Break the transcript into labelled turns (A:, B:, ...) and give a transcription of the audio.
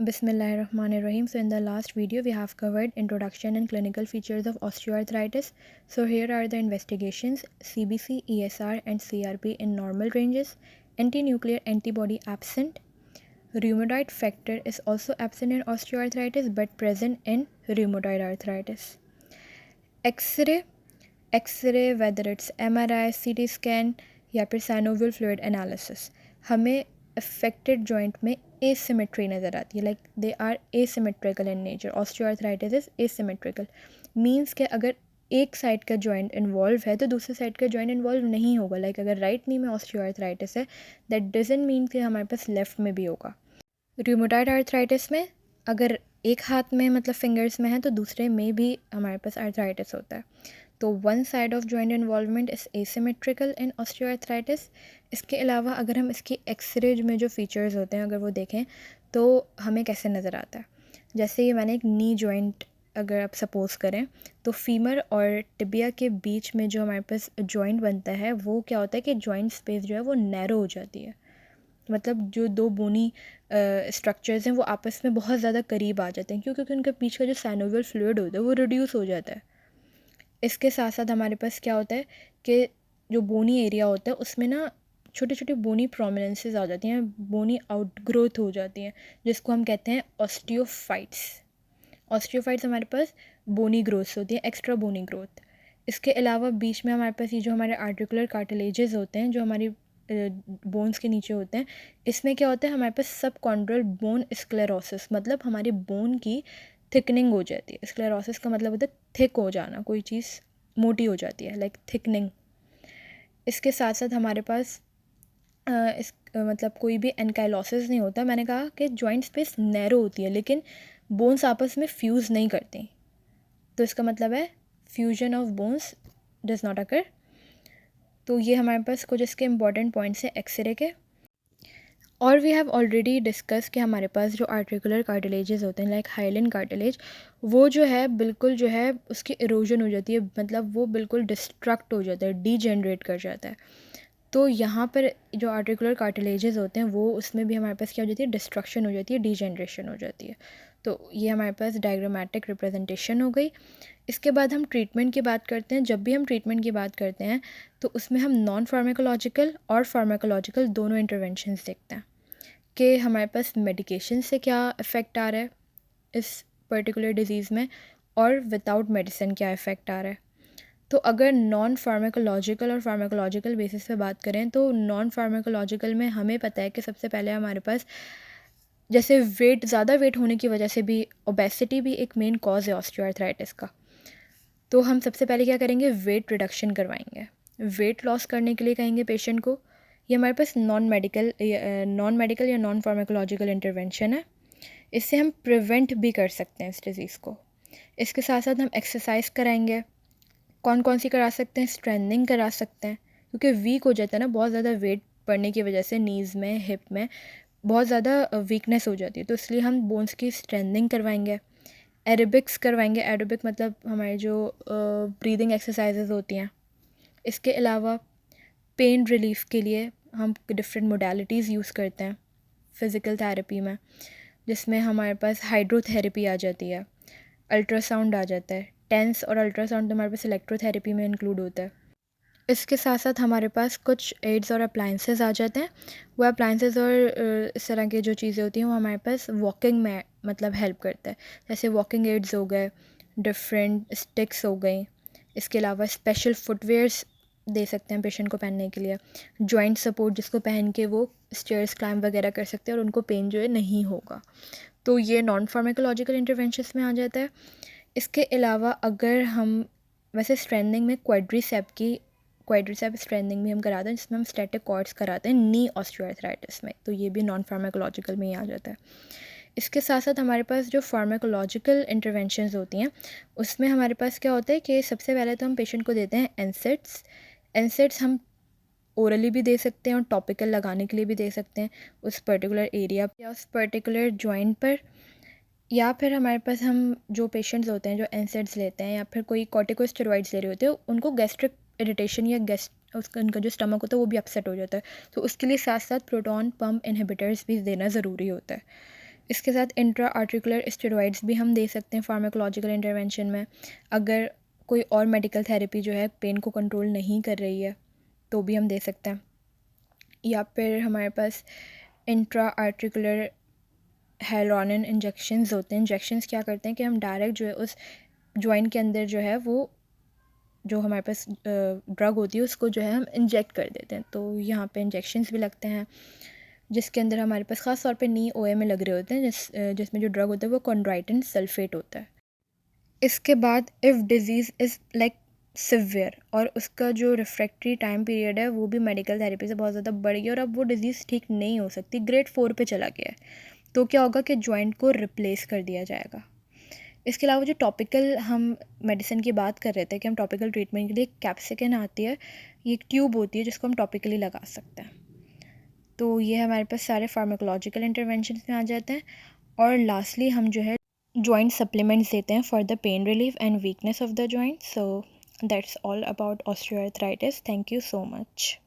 A: Bismillahirrahmanirrahim. So in the last video we have covered introduction and clinical features of osteoarthritis. So here are the investigations: CBC, ESR and CRP in normal ranges, anti-nuclear antibody absent, rheumatoid factor is also absent in osteoarthritis but present in rheumatoid arthritis. X-ray whether it's MRI, CT scan या फिर synovial fluid analysis, हमें affected joint में asymmetry नज़र आती है. Like they are asymmetrical in nature. Osteoarthritis is asymmetrical means कि अगर एक साइड का जॉइंट इन्वॉल्व है तो दूसरे साइड का जॉइंट इन्वॉल्व नहीं होगा. लाइक अगर राइट नी में ऑस्टियोआर्थराइटिस है, दैट डजंट मीन कि हमारे पास लेफ्ट में भी होगा. रूमेटॉइड आर्थराइटिस में अगर एक हाथ में मतलब फिंगर्स में है तो दूसरे में भी हमारे पास आर्थराइटिस होता है. तो one side of joint involvement is asymmetrical in osteoarthritis. इसके अलावा अगर हम इसकी एक्सरे में जो फीचर्स होते हैं अगर वो देखें तो हमें कैसे नज़र आता है. जैसे ये मैंने एक नी जॉइंट अगर आप सपोज़ करें तो फीमर और टिबिया के बीच में जो हमारे पास जॉइंट बनता है वो क्या होता है कि जॉइंट स्पेस जो है वो नैरो हो जाती है. मतलब जो दो बोनी स्ट्रक्चर्स हैं वो आपस में बहुत ज़्यादा करीब आ जाते हैं क्योंकि उनके बीच का जो साइनोवियल फ्लूइड होता है वो रिड्यूस हो जाता है. इसके साथ साथ हमारे पास क्या होता है कि जो बोनी एरिया होता है उसमें ना छोटे छोटे बोनी प्रोमिनेंसेस आ जाती हैं, बोनी आउटग्रोथ हो जाती हैं जिसको हम कहते हैं ऑस्टियोफाइट्स. ऑस्टियोफाइट्स हमारे पास बोनी ग्रोथ होती है, एक्स्ट्रा बोनी ग्रोथ. इसके अलावा बीच में हमारे पास ये जो हमारे आर्टिकुलर कार्टिलेजेस होते हैं जो हमारी बोन्स के नीचे होते हैं, इसमें क्या होता है हमारे पास सब कॉन्ड्रल बोन स्क्लेरोसिस, मतलब हमारी बोन की थिकनिंग हो जाती है. स्क्लेरोसिस का मतलब होता है थिक हो जाना, कोई चीज़ मोटी हो जाती है, लाइक थिकनिंग. इसके साथ साथ हमारे पास मतलब कोई भी एनकाइलोसिस नहीं होता. मैंने कहा कि जॉइंट स्पेस नैरो होती है लेकिन बोन्स आपस में फ्यूज़ नहीं करती, तो इसका मतलब है fusion of bones does not occur. तो ये हमारे पास कुछ इसके इंपॉर्टेंट पॉइंट्स हैं एक्सरे के. और वी हैव ऑलरेडी डिस्कस कि हमारे पास जो आर्टिकुलर कार्टिलेजेस होते हैं लाइक हाइलिन कार्टिलेज, वो जो है बिल्कुल जो है उसकी इरोजन हो जाती है, मतलब वो बिल्कुल डिस्ट्रक्ट हो जाता है, डीजेनरेट कर जाता है. तो यहाँ पर जो आर्टिकुलर कार्टिलेजेस होते हैं वो उसमें भी हमारे पास क्या हो जाती है, डिस्ट्रक्शन हो जाती है, डीजेनरेशन हो जाती है. तो ये हमारे पास डायग्रामेटिक रिप्रेजेंटेशन हो गई. इसके बाद हम ट्रीटमेंट की बात करते हैं. जब भी हम ट्रीटमेंट की बात करते हैं तो उसमें हम नॉन फार्माकोलॉजिकल और फार्माकोलॉजिकल दोनों इंटरवेंशंस देखते हैं कि हमारे पास मेडिकेशन से क्या इफ़ेक्ट आ रहा है इस पर्टिकुलर डिज़ीज़ में और विदाउट मेडिसिन क्या इफ़ेक्ट आ रहा है. तो अगर नॉन फार्माकोलॉजिकल और फार्माकोलॉजिकल बेसिस पे बात करें तो नॉन फार्माकोलॉजिकल में हमें पता है कि सबसे पहले हमारे पास जैसे ज़्यादा वेट होने की वजह से भी ओबेसिटी भी एक मेन कॉज है ऑस्टियोआर्थराइटिस का. तो हम सबसे पहले क्या करेंगे, वेट रिडक्शन करवाएंगे. वेट लॉस करने के लिए कहेंगे पेशेंट को. ये हमारे पास नॉन मेडिकल या नॉन फार्माकोलॉजिकल इंटरवेंशन है. इससे हम प्रिवेंट भी कर सकते हैं इस डिज़ीज़ को. इसके साथ साथ हम एक्सरसाइज कराएंगे. कौन कौन सी करा सकते हैं, स्ट्रेंथनिंग करा सकते हैं क्योंकि वीक हो जाता है ना बहुत ज़्यादा वेट बढ़ने की वजह से. नीज़ में, हिप में बहुत ज़्यादा वीकनेस हो जाती है, तो इसलिए हम बोन्स की स्ट्रेंथनिंग करवाएंगे. एरोबिक्स करवाएंगे. एरोबिक मतलब हमारे जो ब्रीदिंग एक्सरसाइजेज होती हैं. इसके अलावा पेन रिलीफ के लिए हम डिफरेंट मोडालिटीज़ यूज़ करते हैं फ़िज़िकल थेरेपी में, जिसमें हमारे पास हाइड्रोथेरेपी आ जाती है, अल्ट्रासाउंड आ जाता है. टेंस और अल्ट्रासाउंड तो हमारे पास इलेक्ट्रोथेरेपी में इंक्लूड होता है. इसके साथ साथ हमारे पास कुछ एड्स और अप्लाइंसेस आ जाते हैं. वो अप्लाइंसेस और इस तरह की जो चीज़ें होती हैं वो हमारे पास वॉकिंग में मतलब हेल्प करता है. जैसे वॉकिंग एड्स हो गए, डिफरेंट स्टिक्स हो गई. इसके अलावा स्पेशल फुटवेयर्स दे सकते हैं पेशेंट को पहनने के लिए. जॉइंट सपोर्ट जिसको पहन के वो स्टेयर्स क्लाइंब वगैरह कर सकते हैं और उनको पेन जो है नहीं होगा. तो ये नॉन फार्माकोलॉजिकल इंटरवेंशंस में आ जाता है. इसके अलावा अगर हम वैसे स्ट्रेंथनिंग में क्वाड्रिसेप स्ट्रेंथनिंग भी हम कराते हैं जिसमें हम स्टैटिक कॉर्ड्स कराते हैं नी ऑस्टियोआर्थराइटिस में, तो ये भी नॉन फार्माकोलॉजिकल में ही आ जाता है. इसके साथ साथ हमारे पास जो फार्माकोलॉजिकल इंटरवेंशंस होती हैं उसमें हमारे पास क्या होता है कि सबसे पहले तो हम पेशेंट को देते हैं एनसेट्स. एनसेट्स हम ओरली भी दे सकते हैं और टॉपिकल लगाने के लिए भी दे सकते हैं उस पर्टिकुलर एरिया या उस पर्टिकुलर जॉइंट पर. या फिर हमारे पास हम जो पेशेंट्स होते हैं जो एनसेड्स लेते हैं या फिर कोई कॉर्टिकोस्टेरॉइड्स ले रहे होते हैं उनको गैस्ट्रिक इरिटेशन या उनका जो स्टमक होता है वो भी अपसेट हो जाता है, तो उसके लिए साथ साथ प्रोटॉन पम्प इनहिबिटर्स भी देना ज़रूरी होता है. इसके साथ इंट्रा आर्टिकुलर स्टेरॉइड्स भी हम दे सकते हैं फार्माकोलॉजिकल इंटरवेंशन में, अगर कोई और मेडिकल थेरेपी जो है पेन को कंट्रोल नहीं कर रही है तो भी हम दे सकते हैं। या फिर हमारे पास इंट्रा आर्टिकुलर हाइलुरोनिक इंजेक्शंस होते हैं। इंजेक्शंस क्या करते हैं कि हम डायरेक्ट जो है उस जॉइंट के अंदर जो है वो जो हमारे पास ड्रग होती है उसको जो है हम इंजेक्ट कर देते हैं। तो यहाँ पे इंजेक्शंस भी लगते हैं जिसके अंदर हमारे पास ख़ास तौर पे नी ओए में लग रहे होते हैं, जिसमें जो ड्रग होता है वो कॉन्ड्राइटिन सल्फेट होता है। इसके बाद if disease is like severe और उसका जो रिफ्रैक्टरी टाइम पीरियड है वो भी मेडिकल थेरेपी से बहुत ज़्यादा बढ़ गया और अब वो डिज़ीज़ ठीक नहीं हो सकती, ग्रेड 4 पे चला गया है, तो क्या होगा कि जॉइंट को रिप्लेस कर दिया जाएगा। इसके अलावा जो टॉपिकल हम मेडिसिन की बात कर रहे थे कि हम टॉपिकल ट्रीटमेंट के लिए कैप्सिकन आती है, ये एक ट्यूब होती है जिसको हम टॉपिकली लगा सकते हैं। तो ये हमारे पास सारे फार्माकोलॉजिकल इंटरवेंशन में आ जाते हैं। और लास्टली हम जो है जॉइंट सप्लीमेंट्स देते हैं for the pain relief and weakness of the joint. So that's all about osteoarthritis. Thank you so much.